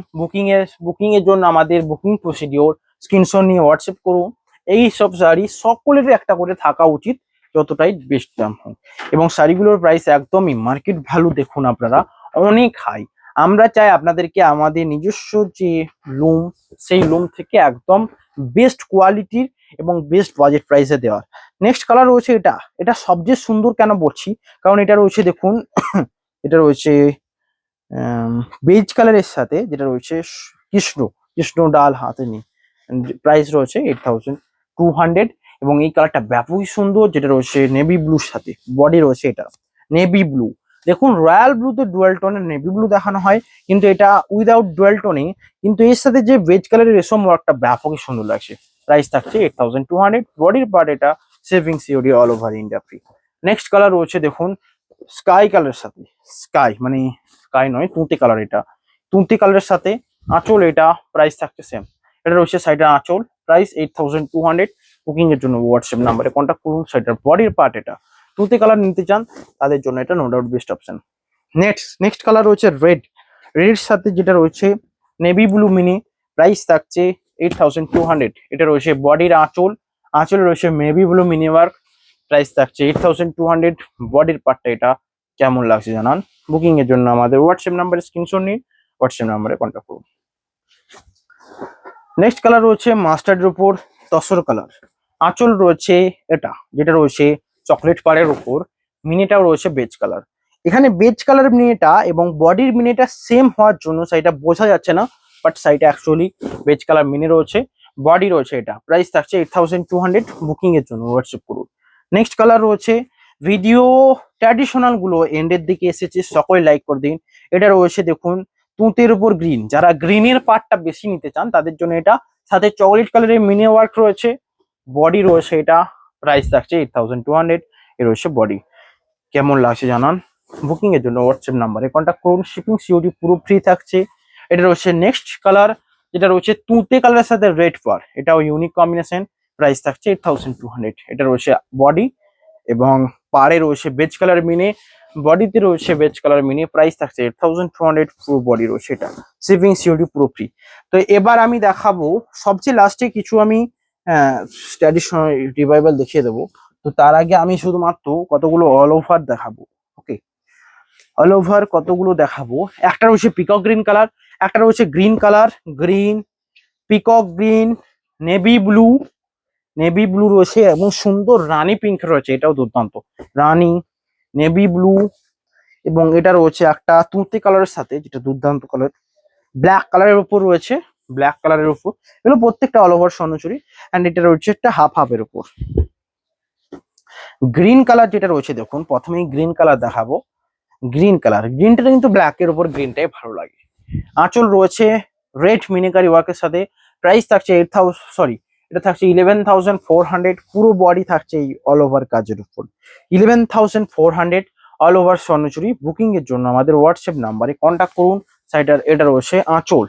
বুকিং এর জন্য আমাদের বুকিং প্রসিডিওর স্ক্রিনশট নিয়ে হোয়াটসঅ্যাপ করুন। এই সব শাড়ি সকলের একটা করে থাকা উচিত, যতটাই বেস্ট দাম হোক। এবং শাড়িগুলোর প্রাইস একদমই মার্কেট ভ্যালু দেখুন আপনারা, অনেক হাই। আমরা চাই আপনাদেরকে আমাদের নিজস্ব যে লুম, সেই লুম থেকে একদম বেস্ট কোয়ালিটির এবং বেস্ট বাজেট প্রাইসে দেওয়ার। নেক্সট কালার রয়েছে এটা সবচেয়ে সুন্দর কেন বলছি, কারণ এটা রয়েছে দেখুন এটা রয়েছে বেজ কালারের সাথে, যেটা রয়েছে কৃষ্ণ ডাল হাতে নিয়ে। প্রাইস রয়েছে 8200। এবং এই কালারটা ব্যাপকই সুন্দর, যেটা রয়েছে নেভি ব্লুর সাথে। বডি রয়েছে এটা নেভি ব্লু। দেখুন রয়্যাল ব্লুতে ডুয়াল টোনের নেভি ব্লু দেখানো হয়, কিন্তু এটা উইদাউট ডুয়াল টোনিং। কিন্তু এর সাথে যে বেজ কালারের রেশম ওয়ার্কটা ব্যাপকই সুন্দর লাগছে। প্রাইস থাকছে 8200। বডির পার্ট এটা, saving COD all over India free. Next colour রয়েছে দেখুন স্কাই কালারের সাথে, স্কাই মানে স্কাই নয়, তুঁতে কালার, এটা তুঁতে কালারের সাথে আঁচল, এটা প্রাইস থাকছে সেম। এটা রয়েছে সাইডে আঁচল, প্রাইস 8200। বুকিং এর জন্য হোয়াটসঅ্যাপ নাম্বারে কন্ট্যাক্ট করুন। সাইডের বডির পার্ট এটা, তুঁতে কালার নিতে চান তাদের জন্য এটা no doubt best option. Next colour রয়েছে রেড, রেড সাথে যেটা রয়েছে নেভি ব্লু মিনি, প্রাইস থাকছে 8200। এটা রয়েছে বডির আঁচল, আঁচলে রয়েছে navy blue mini work, price থাকছে 8200। বডির পার্টটা এটা কেমন লাগছে জানান। বুকিং এর জন্য আমাদের হোয়াটসঅ্যাপ নাম্বারে স্ক্রিনশট নিন, হোয়াটসঅ্যাপ নাম্বারে কন্ট্যাক্ট করুন। নেক্সট কালার রয়েছে মাস্টার্ডের উপর তসর কালার, আঁচল রয়েছে এটা যেটা রয়েছে চকলেট পাড়ের উপর, মিনিটাও রয়েছে বেজ কালার। এখানে বেজ কালার মিনিটা এবং বডির মিনিটা সেম হওয়ার জন্য সাইডটা বোঝা যাচ্ছে না, বাট সাইডে অ্যাকচুয়ালি বেজ কালার মিনি রয়েছে, বডি রয়েছে এটা, প্রাইস থাকছে 8200। বুকিং এর জন্য হোয়াটসঅ্যাপ করুন। নেক্সট কালার রয়েছে, ভিডিও ট্র্যাডিশনাল গুলো এন্ডের দিকে এসেছে, সকলে লাইক করে দিন। এটা রয়েছে দেখুন তুঁতের উপর গ্রিন, যারা গ্রিনের পার্টটা বেশি নিতে চান তাদের জন্য এটা, সাথে চকলেট কালারের মিনি ওয়ার্ক রয়েছে, বডি রয়েছে এটা, প্রাইস থাকছে 8200। এ রয়েছে বডি, কেমন লাগছে জানান। বুকিং এর জন্য হোয়াটসঅ্যাপ নাম্বারে কন্ট্যাক্ট করুন। শিপিং সিওডি পুরো ফ্রি থাকছে। এটা রয়েছে নেক্সট কালার, যেটা রয়েছে তুঁতে কালারের সাথে রেড পার, এটাও ইউনিক কম্বিনেশন, প্রাইস থাকছে 8200। এটা রয়েছে বডি এবং পাড়ে রয়েছে বেজ কালার মিনি, বডিতে রয়েছে বেজ কালার মিনি, প্রাইস থাকছে 8200। পুরো বডি রয়েছে এটা, শিপিং সিওডি পুরো ফ্রি। তো এবার আমি দেখাবো সবচেয়ে লাস্টে কিছু আমি ট্র্যাডিশনাল রিভাইভাল দেখিয়ে দেবো। তো তার আগে আমি শুধুমাত্র কতগুলো অল ওভার দেখাবো। ওকে, অল ওভার কতগুলো দেখাবো, একটা রয়েছে পিকক গ্রিন কালার, একটা রয়েছে green colour, green, peacock green, navy blue, navy blue রয়েছে এবং সুন্দর রানী পিঙ্ক রয়েছে, এটাও দুর্দান্ত, রানী, নেভি ব্লু, এবং এটা রয়েছে একটা তুঁতে কালারের সাথে যেটা দুর্দান্ত কালার, ব্ল্যাক কালারের উপর রয়েছে, ব্ল্যাক কালারের উপর, এগুলো প্রত্যেকটা অল ওভার স্বর্ণচুরি। অ্যান্ড এটা রয়েছে একটা হাফ হাফের উপর। গ্রিন কালার যেটা রয়েছে দেখুন, প্রথমেই গ্রিন কালার দেখাবো। গ্রিন কালার, গ্রিনটা কিন্তু ব্ল্যাক এর উপর গ্রিনটাই ভালো লাগে। আঁচল রয়েছে রেড মিনিকারি ওয়ার্কের সাথে, প্রাইস থাকছে এটা থাকছে 11400। পুরো বডি থাকছে এই অল ওভার কাজের উপর, 11400 অল ওভার স্বর্ণচুরি। বুকিং এর জন্য আমাদের হোয়াটসঅ্যাপ নাম্বারে কন্ট্যাক্ট করুন। সাইডার এটা রয়েছে আঁচল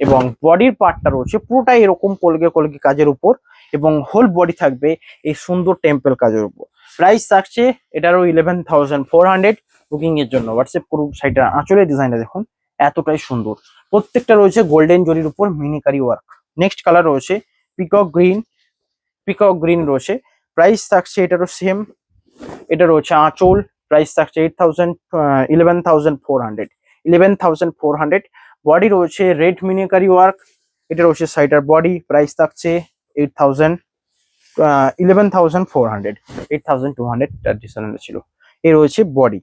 এবং বডির পার্টটা রয়েছে পুরোটাই এরকম কলগে কলগে কাজের উপর এবং হোল বডি থাকবে এই সুন্দর টেম্পল কাজের উপর। প্রাইস থাকছে এটারও 11400। বুকিং এর জন্য হোয়াটসঅ্যাপ করুন। সাইডটা আঁচলের ডিজাইনটা দেখুন এতটাই সুন্দর, প্রত্যেকটা রয়েছে গোল্ডেন জরির উপর মিনিকারি ওয়ার্ক। নেক্সট কালার রয়েছে পিকক গ্রিন, পিকক গ্রিন রয়েছে, প্রাইস থাকছে এটারও সেম, এটা রয়েছে আঁচল, প্রাইস থাকছে 11400, 11400। বডি রয়েছে রেড মিনিকারি ওয়ার্ক, এটা রয়েছে সাইডার বডি, প্রাইস থাকছে 11400, 8200 ট্র্যাডিশনাল ছিল। এ রয়েছে বডি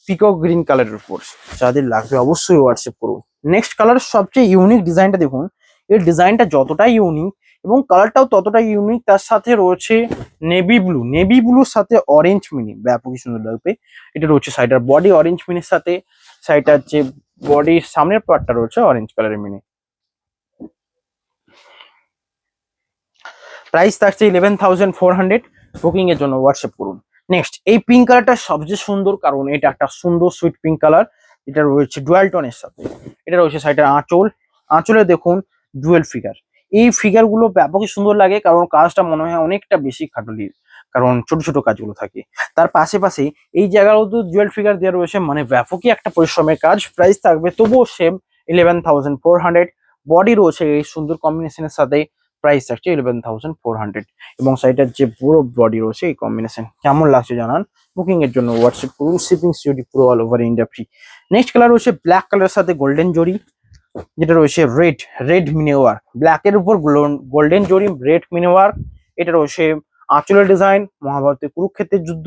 পিকক গ্রিন কালারের উপর, যাদের লাগবে অবশ্যই হোয়াটসঅ্যাপ করুন। নেক্সট কালার সবচেয়ে ইউনিক ডিজাইনটা দেখুন, এর ডিজাইনটা যতটাই ইউনিক এবং কালারটাও ততটাই ইউনিক, তার সাথে রয়েছে নেভি ব্লু, নেভি ব্লুর সাথে অরেঞ্জ মিনি, ব্যাপকই সুন্দর লাগবে। এটা রয়েছে সাইডার বডি অরেঞ্জ মিনির সাথে, সাইডার যে বডির সামনের পার্টটা রয়েছে অরেঞ্জ কালারের মিনি, প্রাইস থাকছে 11400। বুকিং এর জন্য হোয়াটসঅ্যাপ করুন। নেক্সট এই পিঙ্ক কালারটা সবচেয়ে সুন্দর, কারণ এটা একটা সুন্দর সুইট পিঙ্ক কালার, এটা রয়েছে ডুয়াল টোনের সাথে, এটা রয়েছে সাইডের আঁচল, আঁচলে দেখুন ডুয়েল ফিগার। এই ফিগার গুলো ব্যাপকই সুন্দর লাগে, কারণ কাজটা মনে হয় অনেকটা বেশি খাটুলির, কারণ ছোট ছোট কাজগুলো থাকে। তার পাশে এই জায়গাগুলো জুয়েল ফিগার দেওয়া রয়েছে, মানে ব্যাপকই একটা পরিশ্রমের কাজ। প্রাইস থাকবে তবুও সেম 11400। বডি রয়েছে এই সুন্দর কম্বিনেশনের সাথে, প্রাইস থাকছে 11400 এবং সাইডের যে পুরো বডি রয়েছে এই কম্বিনেশন কেমন লাগছে জানান। বুকিং এর জন্য হোয়াটসঅ্যাপ করুন। শিপিং সিওডি পুরো all over India free. Next colour রয়েছে ব্ল্যাক কালারের সাথে গোল্ডেন জরি, যেটা রয়েছে red, red mini work, black এর উপর গোল্ডেন জরি, রেড মিনি ওয়ার্ক। এটা রয়েছে আঁচলের ডিজাইন, মহাভারতের কুরুক্ষেত্রের যুদ্ধ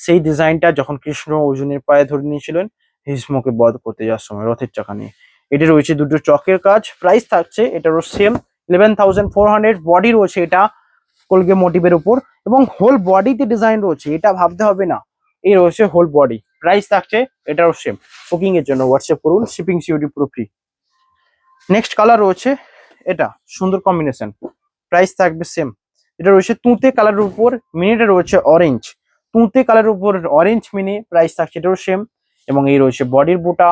সেই ডিজাইনটা যখন কৃষ্ণ অর্জুনের পায়ে ধরে নিয়েছিলেন ভীষ্মকে বধ করতে যাওয়ার সময় রথের চাকা নিয়ে। এটা রয়েছে দুটো চকের কাজ, প্রাইস থাকছে এটারও সেম 11400। বডি রয়েছে এটা কলগে মোটিভের উপর এবং হোল বডিতে ডিজাইন রয়েছে, এটা ভাবতে হবে না, এই রয়েছে হোল বডি। প্রাইস থাকছে এটারও সেম। বুকিং এর জন্য হোয়াটসঅ্যাপ করুন। শিপিং সিওডি পুরো ফ্রি। নেক্সট কালার রয়েছে এটা সুন্দর কম্বিনেশন, প্রাইস থাকবে সেম। এটা রয়েছে তুঁতে কালারের উপর, মিনিটা রয়েছে অরেঞ্জ, তুঁতে কালারের উপর অরেঞ্জ মিনি, প্রাইস থাকছে এটাও সেম। এবং এই রয়েছে বডির বুটা,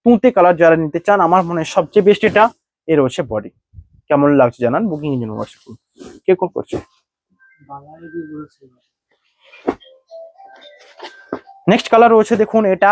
তুঁতে কালার যারা নিতে চান আমার মনে হয় সবচেয়ে বেস্ট এটা। এই রয়েছে বডি, কেমন লাগছে জানান, বুকিং এর জন্য হোয়াটসঅ্যাপ করুন। কে কল করছে? নেক্সট কালার রয়েছে দেখুন, এটা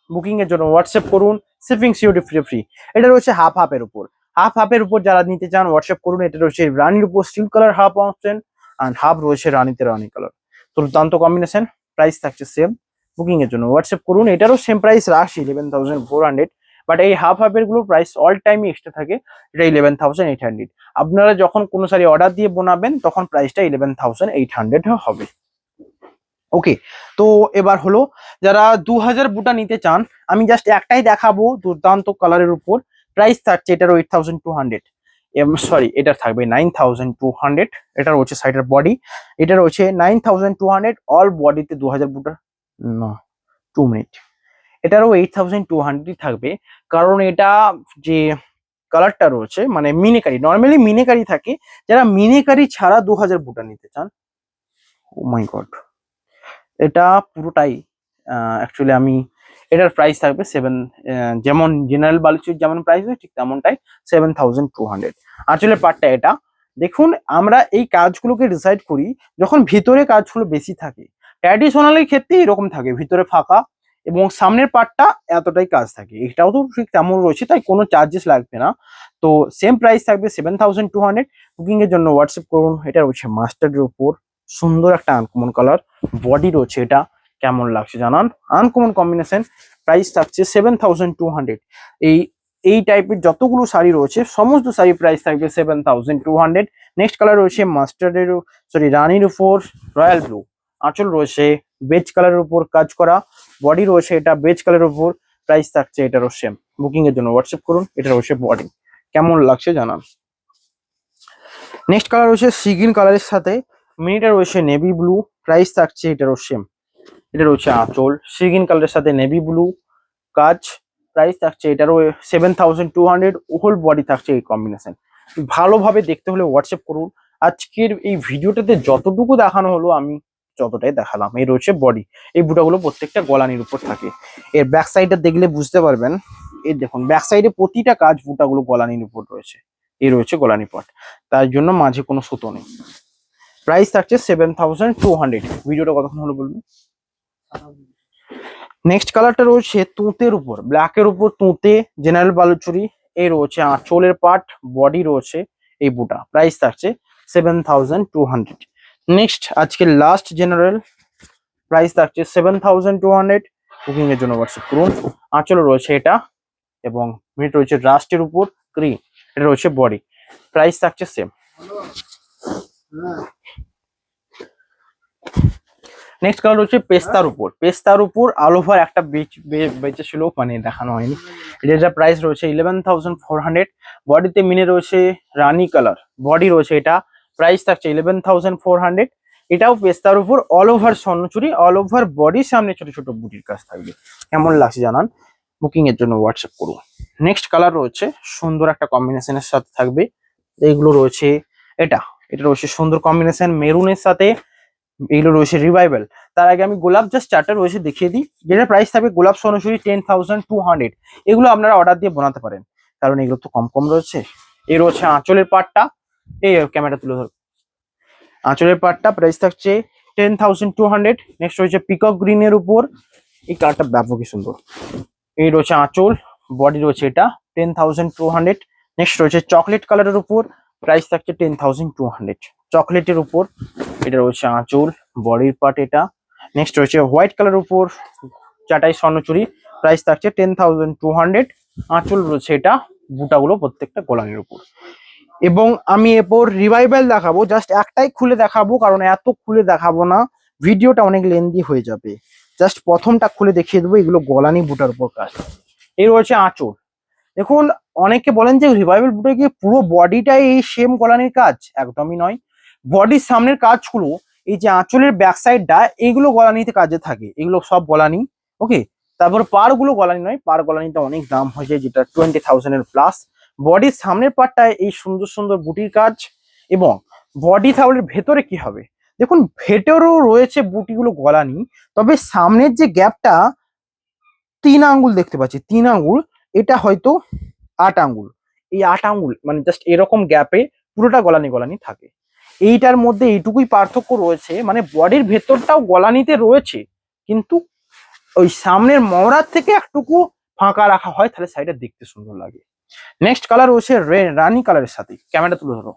বুকিং এর জন্য হোয়াটসঅ্যাপ করুন, শিপিং সিওডি ফ্রি ফ্রি। এটা রয়েছে হাফ হাফের উপর, হাফ হাফের উপর যারা নিতে চান হোয়াটসঅ্যাপ করুন। এটা রয়েছে রানির উপর স্টিল কালার হাফ অপশন, আর হাফ রয়েছে রানিতে রানি কালার, দুর্দান্ত কম্বিনেশন। প্রাইস থাকছে সেম, বুকিং এর জন্য হোয়াটসঅ্যাপ করুন। এটারও সেম প্রাইস রাশি 11,400, বাট এই হাফ হাফের গুলো প্রাইস অল টাইমই এক্সট্রা থাকে, এটা 11,800। আপনারা যখন কোনো শাড়ি অর্ডার দিয়ে বানাবেন তখন প্রাইসটা 11,800 হবে। ওকে, তো এবার হলো যারা 2000 বুটা নিতে চান, আমি জাস্ট একটাই দেখাবো দুর্দান্ত কালারের উপর। প্রাইস থাকছে এটার 8,200, সরি এটা থাকবে 9,200। এটা রয়েছে সাইডের বডি, এটা রয়েছে 9,200 অল বডিতে 2000 বুটার। না, 2 মিনিট, এটারও 8,200 থাকবে, কারণ এটা যে কালারটা রয়েছে মানে মিনিকারি, নর্মালি মিনিকারি থাকে, যারা মিনিকারি ছাড়া 2000 বুটা নিতে চান, ও মাই গড, এটা পুরোটাই অ্যাকচুয়ালি আমি এটার প্রাইস থাকবে যেমন জেনারেল বালুচির যেমন প্রাইস হয় ঠিক তেমনটাই 7,200। আসলে পার্টটা এটা দেখুন, আমরা এই কাজগুলোকে ডিসাইড করি যখন ভিতরে কাজগুলো বেশি থাকে। ট্র্যাডিশনালের ক্ষেত্রে এরকম থাকে, ভিতরে ফাঁকা এবং সামনের পার্টটা এতটাই কাজ থাকে। এটাও তো ঠিক তেমন রয়েছে, তাই কোনো চার্জেস লাগবে না। তো সেম প্রাইস থাকবে 7,200। বুকিং এর জন্য হোয়াটসঅ্যাপ করুন। এটা রয়েছে মাস্টার্ডের উপর, সুন্দর একটা আনকমন কালার, বডি রয়েছে, এটা কেমন লাগছে জানান, আনকমন কম্বিনেশন। প্রাইস থাকছে 7,200। এই এই টাইপের যতগুলো শাড়ি রয়েছে সমস্ত শাড়ি প্রাইস থাকবে 7,200। নেক্সট কালার রয়েছে মাস্টার্ডের, সরি রানির উপর রয়্যাল ব্লু, আঁচল রয়েছে বেজ কালারের উপর কাজ করা, বডি রয়েছে এটা বেজ কালারের উপর, প্রাইস থাকছে এটারও সেম। বুকিং এর জন্য হোয়াটসঅ্যাপ করুন। এটা রয়েছে বডি, কেমন লাগছে জানান। নেক্সট কালার রয়েছে সিগিন কালারের সাথে, মিনিটা রয়েছে নেভি ব্লু, প্রাইস থাকছে এটারও সেম। এটা রয়েছে আঁচল সিগিন কালারের সাথে নেভি ব্লু কাজ, প্রাইস থাকছে এটারও 7,200। হোল বডি থাকছে এই কম্বিনেশন। ভালোভাবে দেখতে হলে হোয়াটসঅ্যাপ করুন। আজকের এই ভিডিওটাতে যতটুকু দেখানো হলো আমি যতটাই দেখালাম। এই রয়েছে বডি, এই বুটাগুলো প্রত্যেকটা গলানির উপর থাকে। এর ব্যাক সাইডটা দেখলে বুঝতে পারবেন, এই দেখুন ব্যাক সাইডে প্রতিটা কাজ বুটাগুলো গলানির উপর রয়েছে। এই রয়েছে গলানি পাট, তার জন্য মাঝে কোনো সুতো নেই। প্রাইস থাকছে 7,200। ভিডিওটা কতক্ষণ হলো বলবেন। নেক্সট কালারটা রয়েছে তুঁতের উপর, ব্ল্যাকের উপর তুঁতে জেনারেল বালুচুরি, এই রয়েছে আঁচলের পাট, বডি রয়েছে এই বুটা, প্রাইস থাকছে 7,200। নেক্সট আজকে লাস্ট জেনারেল, প্রাইস থাকছে 7,200। বুকিং এর জন্য হোয়াটসঅ্যাপ করুন। আঁচল রয়েছে এটা এবং মিনিট রয়েছে রাস্টের উপর গ্রিন, এটা রয়েছে বডি, প্রাইস থাকছে সেম। নেক্সট কালার হচ্ছে পেস্তার উপর, পেস্তার উপর অল ওভার একটা বেঁচে ছিল মানে দেখানো হয়নি। এটার প্রাইস রয়েছে 11,400। বডিতে মিনে রয়েছে রানি কালার, বডি রয়েছে এটা, প্রাইস থাকছে 11,400। এটাও পেস্তার উপর all over Swarnachari, all over বডির সামনে ছোট ছোট বুটির কাজ থাকবে, কেমন লাগছে জানান। বুকিং এর জন্য হোয়াটসঅ্যাপ করুন। নেক্সট কালার রয়েছে সুন্দর একটা কম্বিনেশনের সাথে থাকবে, এইগুলো রয়েছে এটা, এটা রয়েছে সুন্দর কম্বিনেশন মেরুনের সাথে, এগুলো রয়েছে রিভাইভাল। তার আগে আমি গোলাপ জাস্ট চারটা রয়েছে দেখিয়ে দিই, যেটা প্রাইস থাকবে গোলাপ সোনাঝুরি 10,200। এগুলো আপনারা অর্ডার দিয়ে বানাতে পারেন, কারণ এগুলো তো কম কম রয়েছে। এই রয়েছে আঁচলের পাটটা, এই ক্যামেরা তুলে ধর, আঁচলের পাটটা প্রাইস থাকছে 10,200। নেক্সট রয়েছে পিকক গ্রিনের উপর, এই কালারটা ব্যাপকই সুন্দর। এই রয়েছে আঁচল, বডি রয়েছে এটা 10,200। নেক্সট রয়েছে চকলেট কালারের উপর, প্রাইস থাকছে 10,200। চকলেটের উপর এটা রয়েছে আঁচল, বডির পার্ট এটা। নেক্সট রয়েছে হোয়াইট কালার উপর চাটাই স্বর্ণচুরি, প্রাইস থাকছে 10,200। আঁচল রয়েছে এটা, বুটাগুলো প্রত্যেকটা গোলানির উপর। এবং আমি এরপর রিভাইভাল দেখাবো, জাস্ট একটাই খুলে দেখাবো, কারণ এত খুলে দেখাবো না, ভিডিওটা অনেক লেন্দি হয়ে যাবে। জাস্ট প্রথমটা খুলে দেখিয়ে দেবো, এগুলো গলানি বুটার উপর কাজ। এই রয়েছে আঁচল, দেখুন অনেকে বলেন যে রিভাইভাল বুটে গিয়ে পুরো বডিটাই এই সেম গলানির কাজ, একদমই নয়। বডির সামনের কাজগুলো, এই যে আঁচলের ব্যাক সাইডটা, এইগুলো গলানিতে কাজে থাকে, এগুলো সব গলানি। ওকে, তারপর পার গুলো গলানি নয়, পার গলানিতে অনেক দাম হয়ে যায়, যেটা 20,000 এর প্লাস। বডির সামনের পার্টটায় এই সুন্দর সুন্দর বুটির কাজ, এবং বডি তাহলে ভেতরে কি হবে, দেখুন ভেতরেও রয়েছে বুটিগুলো গলানি, তবে সামনের যে গ্যাপটা 3 আঙ্গুল দেখতে পাচ্ছি, 3 আঙ্গুল, এটা হয়তো 8 আঙ্গুল। এই 8 আঙ্গুল মানে জাস্ট এরকম গ্যাপে পুরোটা গলানি গলানি থাকে। এইটার মধ্যে এইটুকুই পার্থক্য রয়েছে, মানে বডির ভেতরটাও গলানিতে রয়েছে, কিন্তু ওই সামনের মহড়ার থেকে একটুকু ফাঁকা রাখা হয়, তাহলে সাইডে দেখতে সুন্দর লাগে। নেক্সট কালার রয়েছে রানি কালারের সাথে, ক্যামেরা তুলে ধরো।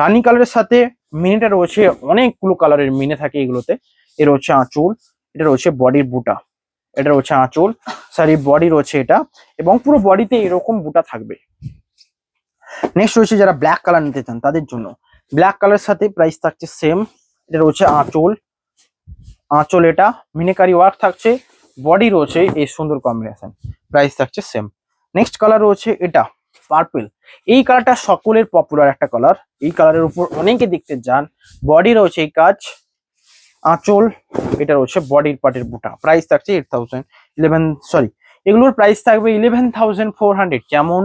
রানি কালারের সাথে মিনিটা রয়েছে, অনেকগুলো কালারের মিনে থাকে এগুলোতে। এর হচ্ছে আঁচল, এটা রয়েছে বডির বুটা, এটা রয়েছে আঁচল, সরি বডি রয়েছে এটা, এবং পুরো বডিতে এরকম বুটা থাকবে। নেক্সট রয়েছে যারা ব্ল্যাক কালার নিতে চান তাদের জন্য, ব্ল্যাক কালারের সাথে প্রাইস থাকছে সেম। এটা রয়েছে আঁচল, আঁচল এটা মিনিকারি ওয়ার্ক থাকছে, বডি রয়েছে এই সুন্দর কম্বিনেশন, প্রাইস থাকছে সেম। নেক্সট কালার রয়েছে এটা পার্পল, এই কালারটা সকলের পপুলার একটা কালার, এই কালারের উপর অনেকে দেখতে যান। বডি রয়েছে এই কাজ, আঁচল, এটা রয়েছে বডির পার্টের বুটা, প্রাইস থাকছে 8,000 এগুলোর প্রাইস থাকবে 11,400। যেমন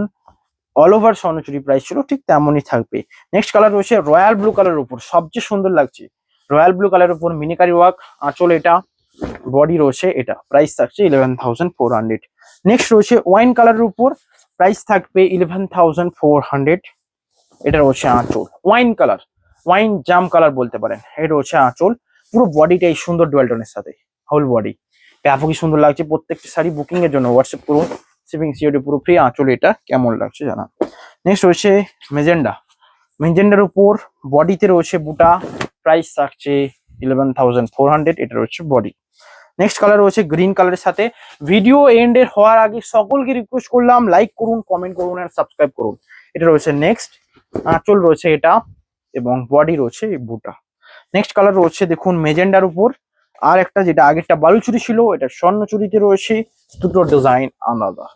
অল ওভার স্বর্ণচুরি প্রাইস ছিল ঠিক তেমনই থাকবে। নেক্সট কালার রয়েছে রয়্যাল ব্লু কালারের উপর, সবচেয়ে সুন্দর লাগছে রয়্যাল ব্লু কালারের উপর মিনিকারি ওয়ার্ক, আঁচল এটা, বডি রয়েছে এটা, প্রাইস থাকছে 11,400। নেক্সট রয়েছে ওয়াইন কালারের উপর, প্রাইস থাকবে 11,400। এটা রয়েছে আঁচল, ওয়াইন কালার, ওয়াইন জাম কালার বলতে পারেন, এটা রয়েছে আঁচল, পুরো বডিটাই সুন্দর ডুয়াল টোনের সাথে, হোল বডি ব্যাপকই সুন্দর লাগছে। প্রত্যেকটা শাড়ি বুকিং এর জন্য হোয়াটসঅ্যাপ করুন, শিপিং সিওডি পুরো ফ্রি। আঁচল এটা কেমন লাগছে জানান। নেক্সট রয়েছে মেজেন্ডা, মেজেন্ডার উপর বডিতে রয়েছে বুটা, প্রাইস থাকছে 11,400। এটা রয়েছে বডি। নেক্সট কালার রয়েছে গ্রিন কালারের সাথে। ভিডিও এন্ডের হওয়ার আগে সকলকে রিকোয়েস্ট করলাম লাইক করুন, কমেন্ট করুন আর সাবস্ক্রাইব করুন। এটা রয়েছে নেক্সট, আঁচল রয়েছে এটা এবং বডি রয়েছে এই বুটা। নেক্সট কালার রয়েছে দেখুন মেজেন্ডার উপর, আর একটা যেটা আগেরটা বালুচুরি ছিল এটা স্বর্ণচুরিতে রয়েছে, দুটো ডিজাইন আলাদা।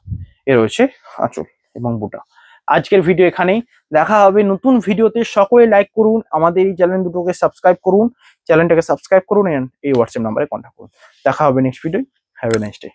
এ রয়েছে আঁচল এবং বুটা। আজকের ভিডিও এখানেই, দেখা হবে নতুন ভিডিওতে। সকলে লাইক করুন, আমাদের এই চ্যানেল দুটোকে সাবস্ক্রাইব করুন, চ্যানেলটাকে সাবস্ক্রাইব করুন, এই হোয়াটসঅ্যাপ নাম্বারে কন্ট্যাক্ট করুন। দেখা হবে next video. Have a nice day.